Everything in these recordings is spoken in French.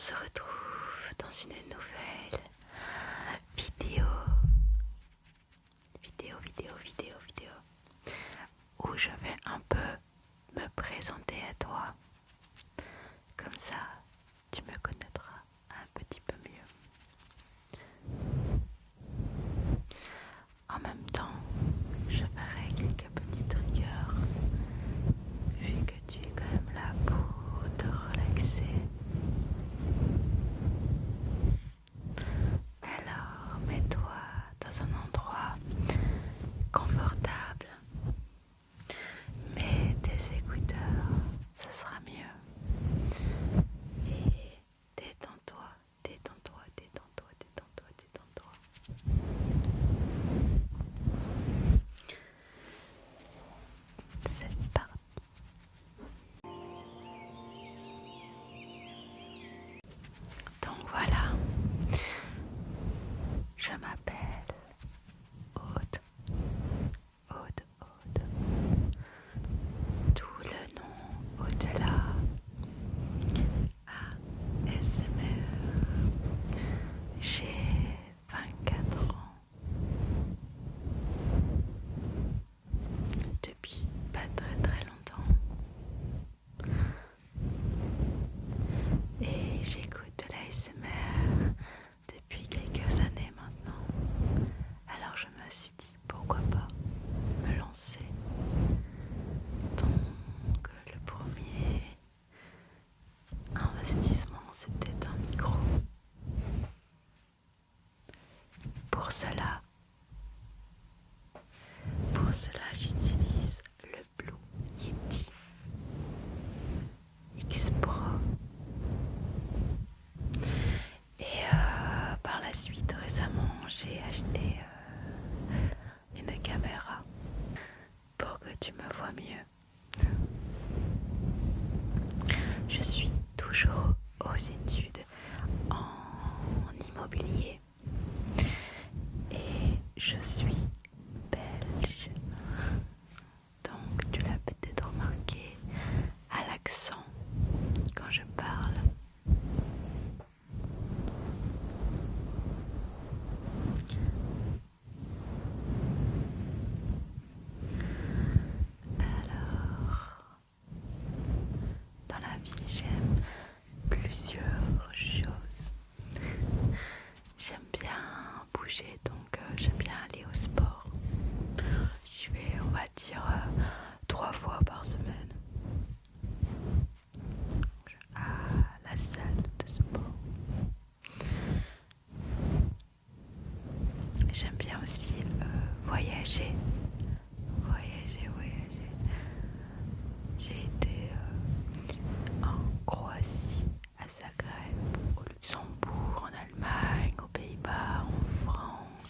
se retrouve dans une nouvelle vidéo, où je vais un peu me présenter à toi. Comme ça, tu me connaîtras un petit peu mieux. En même temps, je ferai quelques petits triggers, vu que tu es quand même là pour te relaxer. Alors, mets-toi dans un endroit confortable. Mets tes écouteurs, ça sera mieux. Et détends-toi, détends-toi, détends-toi, détends-toi, détends-toi. C'est parti. Donc voilà, je m'appelle Aude, Aude, Aude. Tout le nom au-delà. ASMR. J'ai 24 ans. Depuis pas très très longtemps. Et j'écoute de l'ASMR depuis quelques années maintenant. Alors je me suis dit pourquoi pas me lancer. Donc le premier investissement c'était un micro. Pour cela j'utilise le Blue Yeti X Pro. Et par la suite récemment j'ai acheté une caméra pour que tu me vois mieux. Je suis toujours aux études en immobilier et je suis belge. Donc tu l'as peut-être remarqué à l'accent quand je parle. Alors, dans la vie, j'aime plusieurs choses. J'aime bien bouger, donc j'aime bien aller au sport. J'y vais, on va dire, 3 fois par semaine à la salle de sport. J'aime bien aussi voyager. J'ai été en Croatie, à Zagreb, au Luxembourg, en Allemagne, aux Pays-Bas, en France.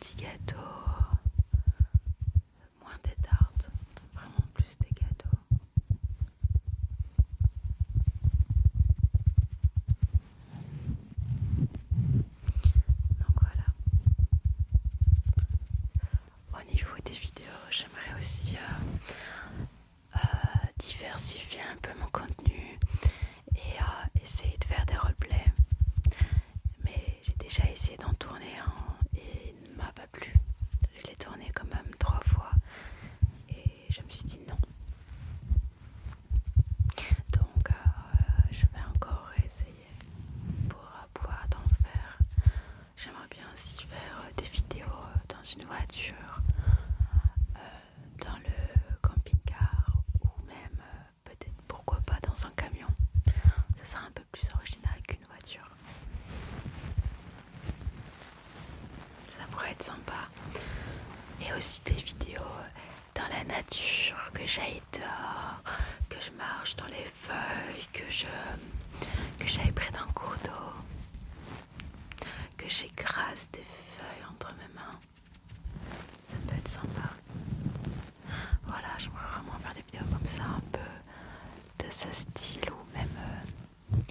petits gâteaux, moins des tartes, vraiment plus des gâteaux. Donc voilà. Au niveau des vidéos, j'aimerais aussi diversifier un peu mon contenu et essayer de faire des roleplays. Mais j'ai déjà essayé d'en tourner un et il ne m'a pas plu. Je l'ai tourné quand même 3 fois et je me suis dit non. Donc je vais encore essayer pour pouvoir en faire. J'aimerais bien aussi faire des vidéos dans une voiture, dans le camping-car ou même peut-être pourquoi pas dans un camion. Ça sera un peu plus original qu'une voiture. Ça pourrait être sympa. Et aussi des vidéos dans la nature, que j'aille dehors, que je marche dans les feuilles, que j'aille près d'un cours d'eau, que j'écrase des feuilles entre mes mains. Ça peut être sympa. Voilà, j'aimerais vraiment faire des vidéos comme ça, un peu de ce style, ou même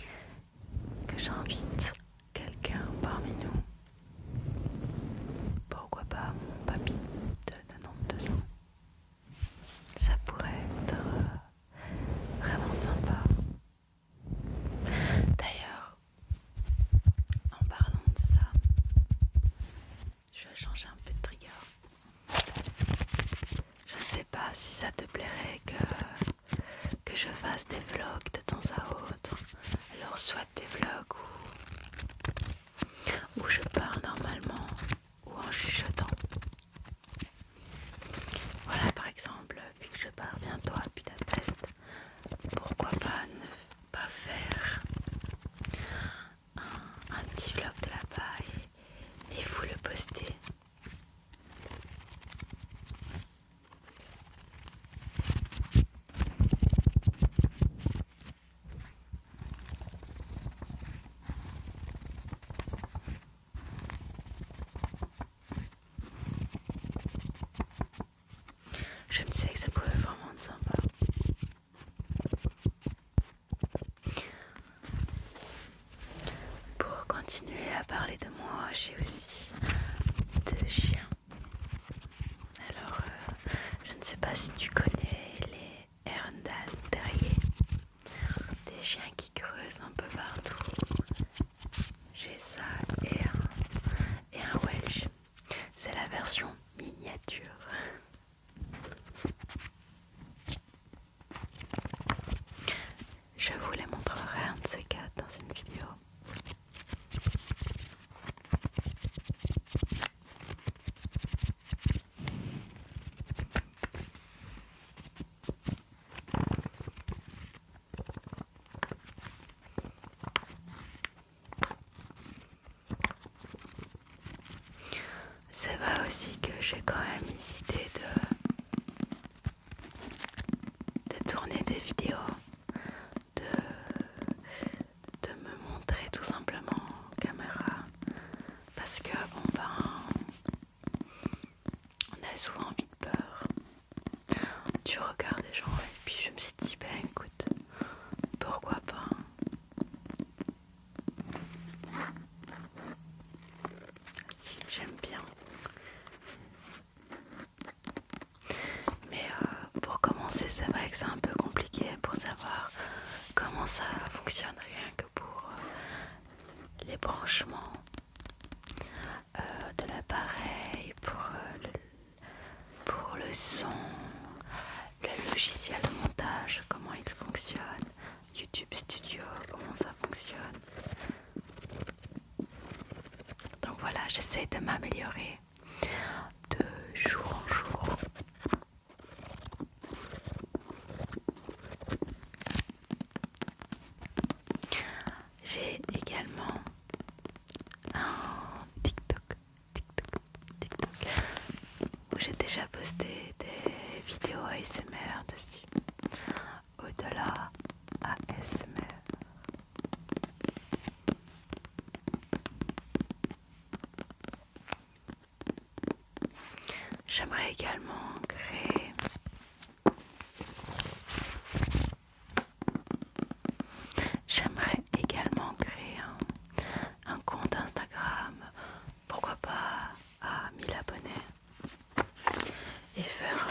que j'invite quelqu'un parmi nous. Pourquoi pas mon papy de 92 ans. Ça pourrait être vraiment sympa. D'ailleurs, en parlant de ça, je vais changer un peu de trigger. Je ne sais pas si ça te plairait que je fasse des vlogs de temps à autre. Alors soit des vlogs où je parle normalement ou en chuchotant. Voilà, par exemple, vu que je pars bientôt à Budapest, pourquoi pas ne pas faire un petit vlog de là-bas et vous le poster. Je me sais que ça pouvait vraiment être sympa. Pour continuer à parler de moi, j'ai aussi 2 chiens. Alors, je ne sais pas si tu connais les Erndal terriers, des chiens qui creusent un peu partout. J'ai ça et un Welsh. C'est la version miniature. Je vous les montrerai un de ces 4 dans une vidéo. C'est vrai aussi que j'ai quand même hésité de tourner des vidéos, de me montrer tout simplement en caméra, parce que on a souvent envie de peur. Tu regardes des gens et puis je me suis dit écoute, pourquoi pas. Si, j'aime bien. Mais pour commencer, c'est vrai que c'est un peu compliqué pour savoir comment ça fonctionne, rien que pour les branchements de l'appareil, pour le son, le logiciel de montage, comment il fonctionne, YouTube Studio, comment ça fonctionne. Donc voilà, j'essaie de m'améliorer de jour en jour. J'ai également un TikTok où j'ai déjà posté des vidéos ASMR dessus. Au-delà ASMR. J'aimerais également créer un compte Instagram, pourquoi pas à 1000 abonnés, et faire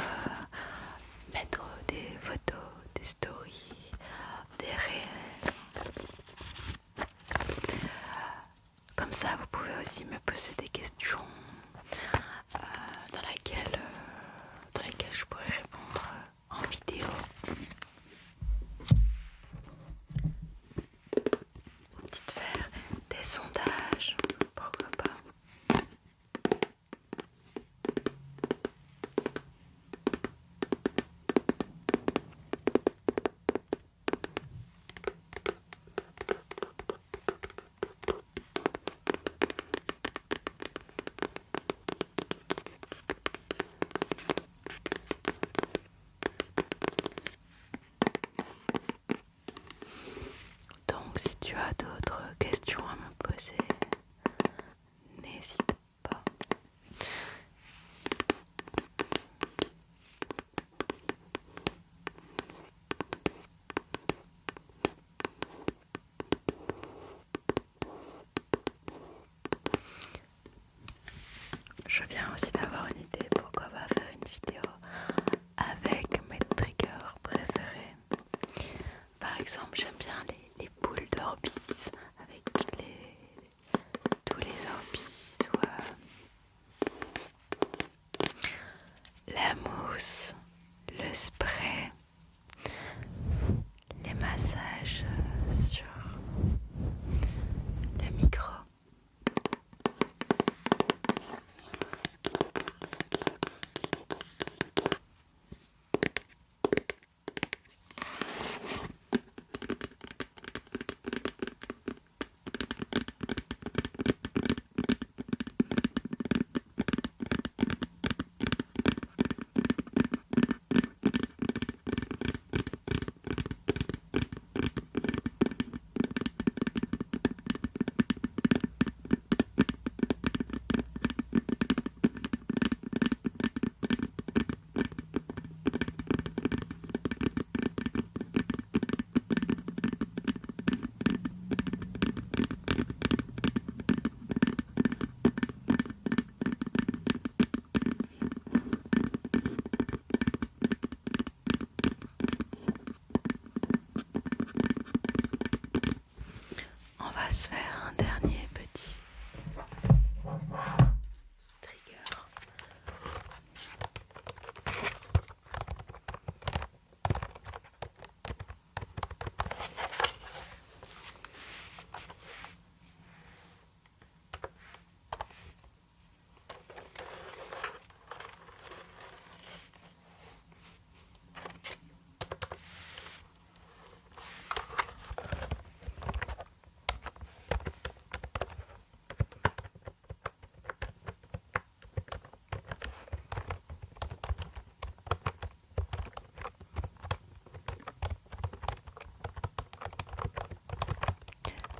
mettre des photos, des stories, des réels. Comme ça, vous pouvez aussi me poser des questions dans lesquelles je pourrais répondre en vidéo. Ou peut-être faire des sondages, pourquoi pas. Donc si tu as d'autres questions à me poser, n'hésite pas. Je viens aussi d'avoir une idée, pourquoi pas faire une vidéo avec mes triggers préférés. Par exemple, j'aime bien les boules d'Orbis avec tous les Orbis, ou la mousse, le spray, les massages sur le micro. On va se faire un dernier petit trigger.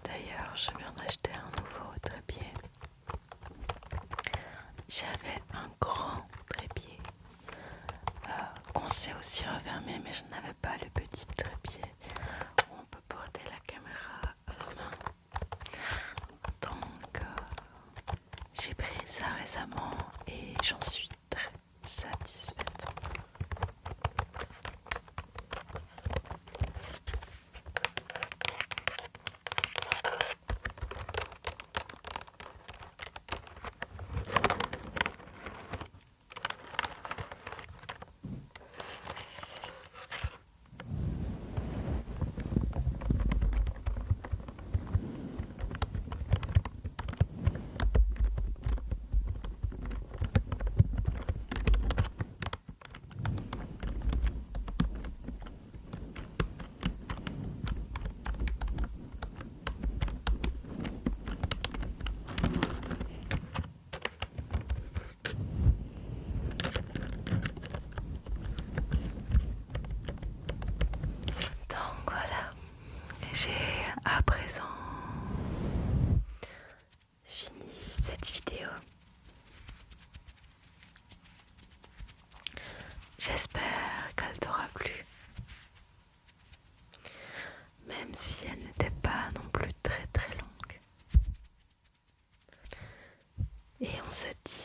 D'ailleurs, je viens d'acheter un nouveau trépied. J'avais un grand trépied qu'on sait aussi refermer, mais je n'avais pas le petit trépied où on peut porter la caméra à la main. Donc j'ai pris ça récemment et j'en suis très satisfaite. J'espère qu'elle t'aura plu, même si elle n'était pas non plus très très longue. Et on se dit